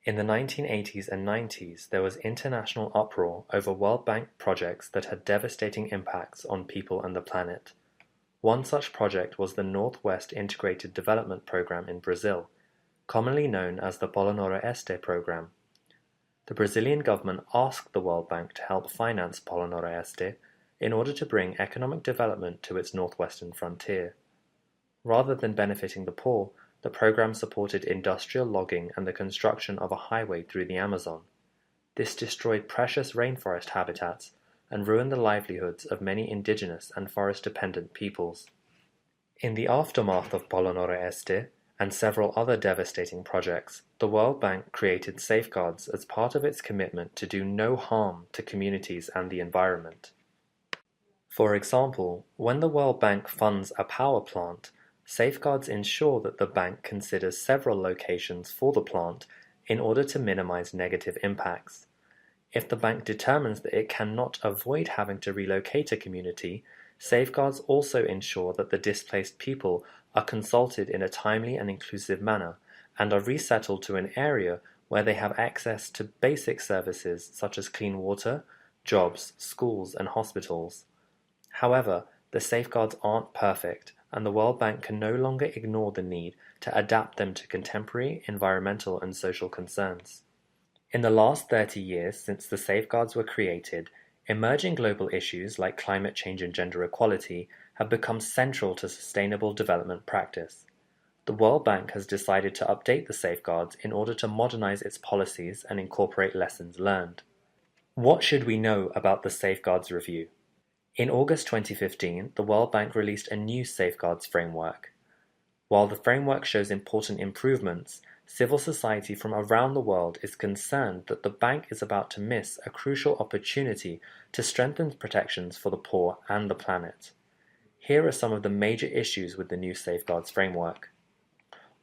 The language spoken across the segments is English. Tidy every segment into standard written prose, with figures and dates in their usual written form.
In the 1980s and 90s, there was international uproar over World Bank projects that had devastating impacts on people and the planet. One such project was the Northwest Integrated Development Program in Brazil, commonly known as the Polo Noroeste program. The Brazilian government asked the World Bank to help finance Polo Noroeste in order to bring economic development to its northwestern frontier. Rather than benefiting the poor, the program supported industrial logging and the construction of a highway through the Amazon. This destroyed precious rainforest habitats and ruined the livelihoods of many indigenous and forest-dependent peoples. In the aftermath of Polo Noroeste and several other devastating projects, the World Bank created safeguards as part of its commitment to do no harm to communities and the environment. For example, when the World Bank funds a power plant, safeguards ensure that the bank considers several locations for the plant in order to minimize negative impacts. If the bank determines that it cannot avoid having to relocate a community, safeguards also ensure that the displaced people are consulted in a timely and inclusive manner and are resettled to an area where they have access to basic services such as clean water, jobs, schools, and hospitals. However, the safeguards aren't perfect, and the World Bank can no longer ignore the need to adapt them to contemporary environmental and social concerns. In the last 30 years since the safeguards were created, emerging global issues like climate change and gender equality have become central to sustainable development practice. The World Bank has decided to update the safeguards in order to modernize its policies and incorporate lessons learned. What should we know about the Safeguards Review? In August 2015, the World Bank released a new safeguards framework. While the framework shows important improvements, civil society from around the world is concerned that the bank is about to miss a crucial opportunity to strengthen protections for the poor and the planet. Here are some of the major issues with the new safeguards framework.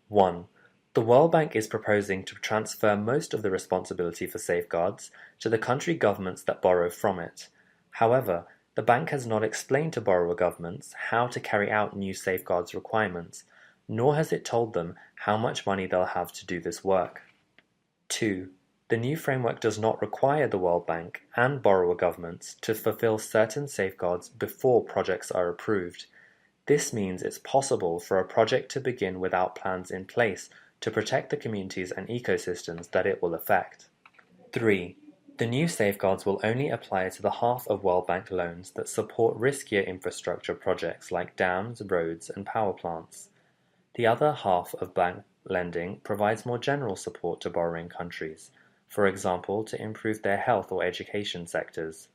1. The World Bank is proposing to transfer most of the responsibility for safeguards to the country governments that borrow from it. However, the bank has not explained to borrower governments how to carry out new safeguards requirements, nor has it told them how much money they'll have to do this work. 2. The new framework does not require the World Bank and borrower governments to fulfill certain safeguards before projects are approved. This means it's possible for a project to begin without plans in place to protect the communities and ecosystems that it will affect. 3. The new safeguards will only apply to the half of World Bank loans that support riskier infrastructure projects like dams, roads, and power plants. The other half of bank lending provides more general support to borrowing countries, for example, to improve their health or education sectors.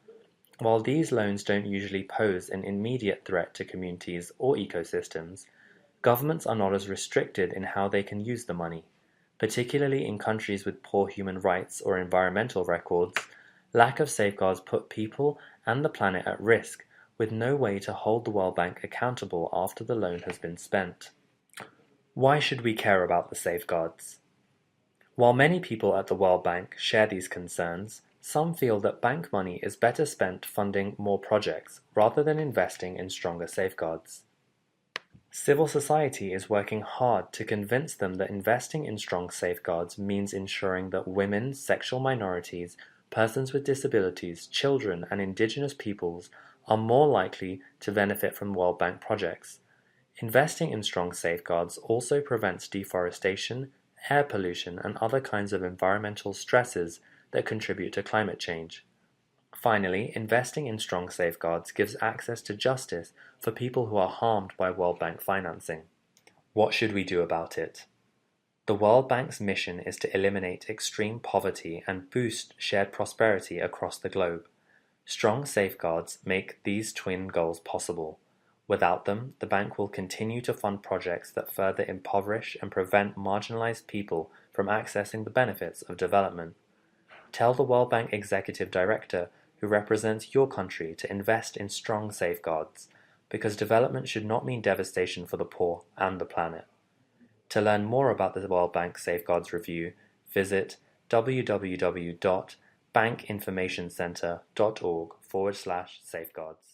While these loans don't usually pose an immediate threat to communities or ecosystems, governments are not as restricted in how they can use the money. Particularly in countries with poor human rights or environmental records, lack of safeguards put people and the planet at risk, with no way to hold the World Bank accountable after the loan has been spent. Why should we care about the safeguards? While many people at the World Bank share these concerns, some feel that bank money is better spent funding more projects rather than investing in stronger safeguards. Civil society is working hard to convince them that investing in strong safeguards means ensuring that women, sexual minorities, persons with disabilities, children, and indigenous peoples are more likely to benefit from World Bank projects. Investing in strong safeguards also prevents deforestation, air pollution, and other kinds of environmental stresses that contribute to climate change. Finally, investing in strong safeguards gives access to justice for people who are harmed by World Bank financing. What should we do about it? The World Bank's mission is to eliminate extreme poverty and boost shared prosperity across the globe. Strong safeguards make these twin goals possible. Without them, the bank will continue to fund projects that further impoverish and prevent marginalized people from accessing the benefits of development. Tell the World Bank Executive Director who represents your country to invest in strong safeguards, because development should not mean devastation for the poor and the planet. To learn more about the World Bank Safeguards Review, visit www.bankinformationcenter.org/safeguards.